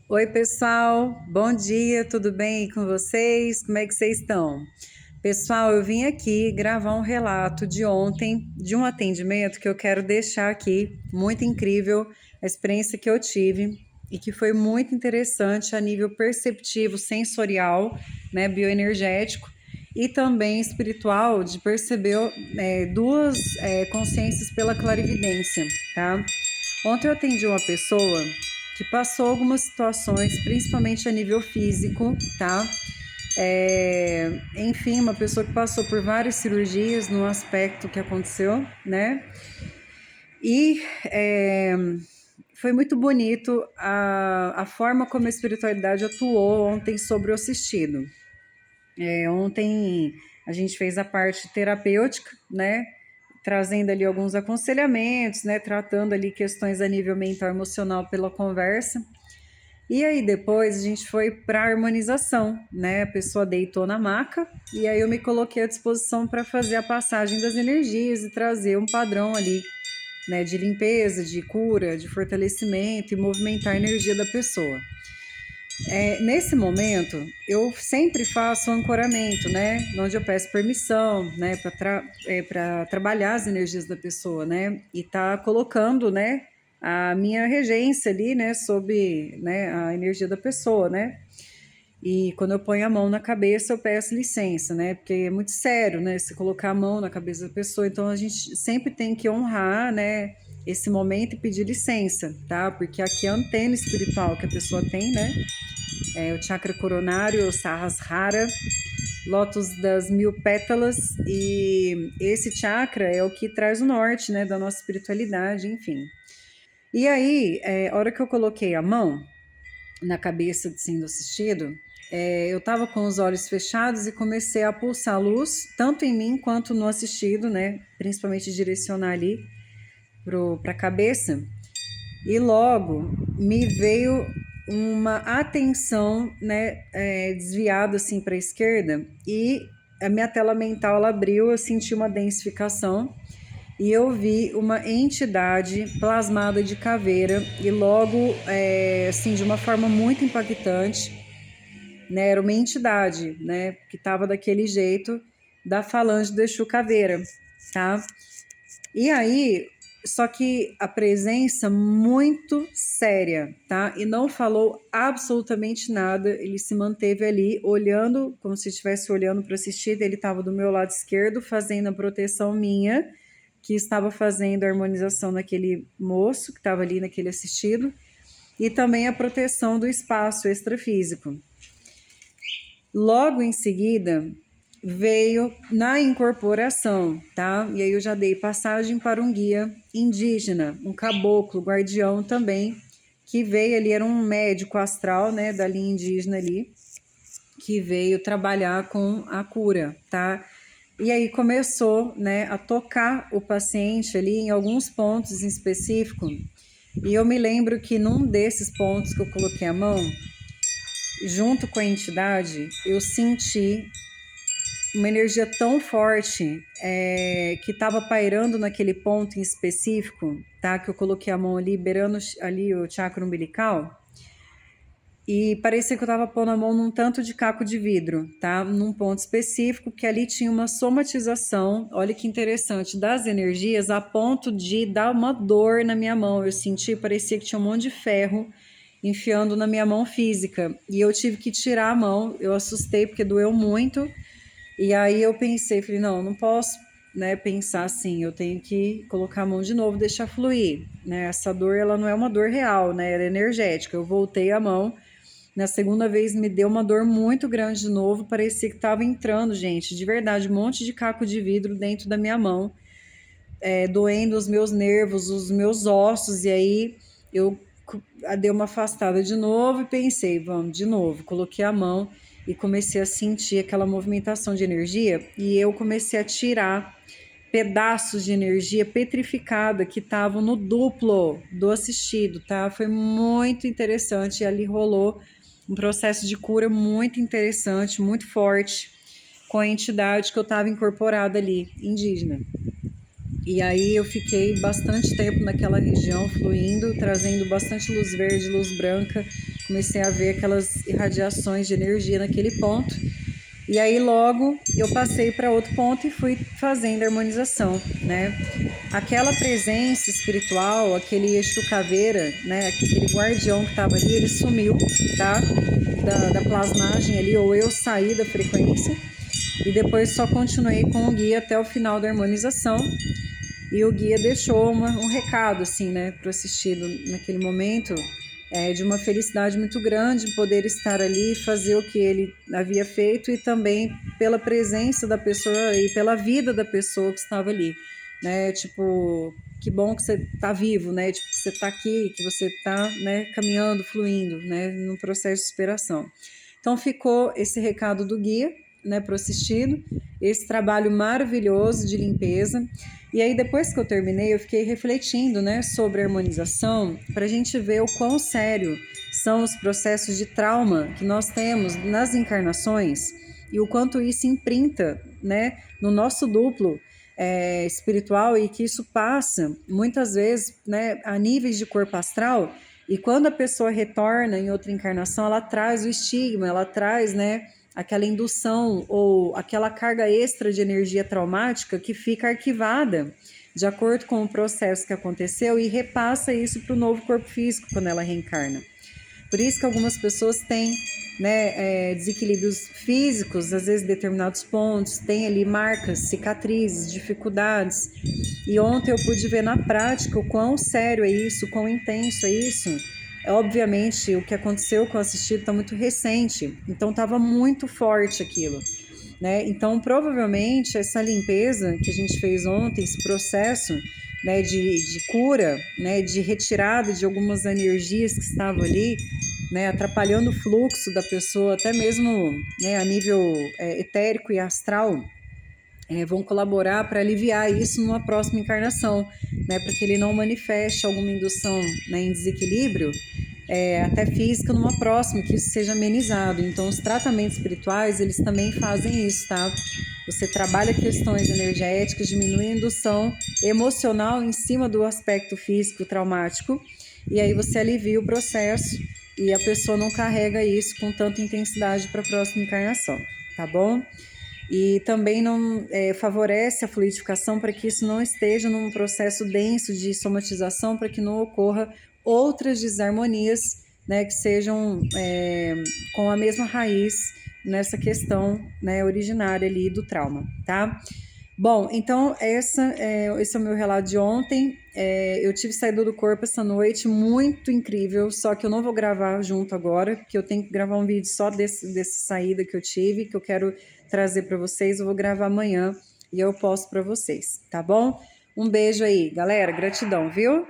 Oi, pessoal. Bom dia, tudo bem aí com vocês? Como é que vocês estão? Pessoal, eu vim aqui gravar um relato de ontem, de um atendimento que eu quero deixar aqui, muito incrível, a experiência que eu tive e que foi muito interessante a nível perceptivo, sensorial, né, bioenergético e também espiritual, de perceber duas consciências pela clarividência, tá? Ontem eu atendi uma pessoa que passou algumas situações, principalmente a nível físico, tá? Enfim, uma pessoa que passou por várias cirurgias no aspecto que aconteceu, né? E foi muito bonito a forma como a espiritualidade atuou ontem sobre o assistido. Ontem a gente fez a parte terapêutica, né? Trazendo ali alguns aconselhamentos, né? Tratando ali questões a nível mental e emocional pela conversa. E aí depois a gente foi para a harmonização, né? A pessoa deitou na maca e aí eu me coloquei à disposição para fazer a passagem das energias e trazer um padrão ali, né? De limpeza, de cura, de fortalecimento e movimentar a energia da pessoa. Nesse momento, eu sempre faço ancoramento, né? Onde eu peço permissão, né? Para trabalhar as energias da pessoa, né? E tá colocando, né? A minha regência ali, né? Sob, né? A energia da pessoa, né? E quando eu ponho a mão na cabeça, eu peço licença, né? Porque é muito sério, né? Se colocar a mão na cabeça da pessoa, então a gente sempre tem que honrar, né? Esse momento e pedir licença, tá? Porque aqui é a antena espiritual que a pessoa tem, né? O chakra coronário, o Sahasrara, lótus das 1000 pétalas, e esse chakra é o que traz o norte, né, da nossa espiritualidade, enfim. E aí, a hora que eu coloquei a mão na cabeça de sendo assistido, eu estava com os olhos fechados e comecei a pulsar luz, tanto em mim quanto no assistido, né, principalmente direcionar ali para a cabeça, e logo me veio uma atenção, né, desviada assim para a esquerda, e a minha tela mental ela abriu, eu senti uma densificação e eu vi uma entidade plasmada de caveira e logo, assim, de uma forma muito impactante, né, era uma entidade, né, que estava daquele jeito da falange do Exu Caveira, tá? E aí, só que a presença muito séria, tá? E não falou absolutamente nada. Ele se manteve ali olhando, como se estivesse olhando para assistir. Ele estava do meu lado esquerdo, fazendo a proteção minha, que estava fazendo a harmonização naquele moço que estava ali naquele assistido, e também a proteção do espaço extrafísico. Logo em seguida, veio na incorporação, tá? E aí eu já dei passagem para um guia indígena, um caboclo, guardião também, que veio ali, era um médico astral, né, da linha indígena ali, que veio trabalhar com a cura, tá? E aí começou, né, a tocar o paciente ali em alguns pontos em específico. E eu me lembro que num desses pontos que eu coloquei a mão, junto com a entidade, eu senti uma energia tão forte, que estava pairando naquele ponto em específico, tá? Que eu coloquei a mão ali, liberando ali o chakra umbilical. E parecia que eu estava pondo a mão num tanto de caco de vidro, tá? Num ponto específico, que ali tinha uma somatização, olha que interessante, das energias, a ponto de dar uma dor na minha mão. Eu senti, parecia que tinha um monte de ferro enfiando na minha mão física. E eu tive que tirar a mão, eu assustei porque doeu muito. E aí eu pensei, falei, não posso, né, pensar assim, eu tenho que colocar a mão de novo, deixar fluir, né? Essa dor, ela não é uma dor real, né? Ela é energética. Eu voltei a mão, na segunda vez me deu uma dor muito grande de novo, parecia que estava entrando, gente, de verdade, um monte de caco de vidro dentro da minha mão, doendo os meus nervos, os meus ossos, e aí eu dei uma afastada de novo e pensei, vamos de novo, coloquei a mão e comecei a sentir aquela movimentação de energia, e eu comecei a tirar pedaços de energia petrificada que estavam no duplo do assistido, tá? Foi muito interessante, e ali rolou um processo de cura muito interessante, muito forte, com a entidade que eu estava incorporada ali, indígena. E aí eu fiquei bastante tempo naquela região, fluindo, trazendo bastante luz verde, luz branca, comecei a ver aquelas irradiações de energia naquele ponto. E aí logo eu passei para outro ponto e fui fazendo a harmonização, né? Aquela presença espiritual, aquele Exu Caveira, né? Aquele guardião que estava ali, ele sumiu, tá? Da plasmagem ali, ou eu saí da frequência. E depois só continuei com o guia até o final da harmonização. E o guia deixou um recado, assim, né, para o assistido naquele momento, de uma felicidade muito grande poder estar ali e fazer o que ele havia feito, e também pela presença da pessoa e pela vida da pessoa que estava ali, né? Tipo, que bom que você está vivo, né? Tipo, que você está aqui, que você está, né, caminhando, fluindo, né, num processo de superação. Então ficou esse recado do guia, né, para o assistido, esse trabalho maravilhoso de limpeza. E aí, depois que eu terminei, eu fiquei refletindo, né, sobre a harmonização, para a gente ver o quão sério são os processos de trauma que nós temos nas encarnações e o quanto isso imprinta, né, no nosso duplo espiritual, e que isso passa, muitas vezes, né, a níveis de corpo astral. E quando a pessoa retorna em outra encarnação, ela traz o estigma, ela traz, né, aquela indução ou aquela carga extra de energia traumática que fica arquivada de acordo com o processo que aconteceu e repassa isso para o novo corpo físico quando ela reencarna. Por isso que algumas pessoas têm, né, desequilíbrios físicos, às vezes em determinados pontos, tem ali marcas, cicatrizes, dificuldades. E ontem eu pude ver na prática o quão sério é isso, o quão intenso é isso. Obviamente, o que aconteceu com o assistido está muito recente, então estava muito forte aquilo, né? Então, provavelmente, essa limpeza que a gente fez ontem, esse processo, né, de cura, né, de retirada de algumas energias que estavam ali, né, atrapalhando o fluxo da pessoa, até mesmo, né, a nível etérico e astral, vão colaborar para aliviar isso numa próxima encarnação, né, para que ele não manifeste alguma indução, né, em desequilíbrio, até física, numa próxima, que isso seja amenizado. Então, os tratamentos espirituais, eles também fazem isso, tá? Você trabalha questões energéticas, diminui a indução emocional em cima do aspecto físico traumático, e aí você alivia o processo e a pessoa não carrega isso com tanta intensidade para a próxima encarnação, tá bom? E também não favorece a fluidificação para que isso não esteja num processo denso de somatização, para que não ocorra outras desarmonias, né, que sejam com a mesma raiz nessa questão, né, originária ali do trauma, tá? Bom, então esse é o meu relato de ontem. Eu tive saída do corpo essa noite, muito incrível, só que eu não vou gravar junto agora, porque eu tenho que gravar um vídeo só dessa saída que eu tive, que eu quero trazer para vocês. Eu vou gravar amanhã e eu posto para vocês, tá bom? Um beijo aí, galera, gratidão, viu?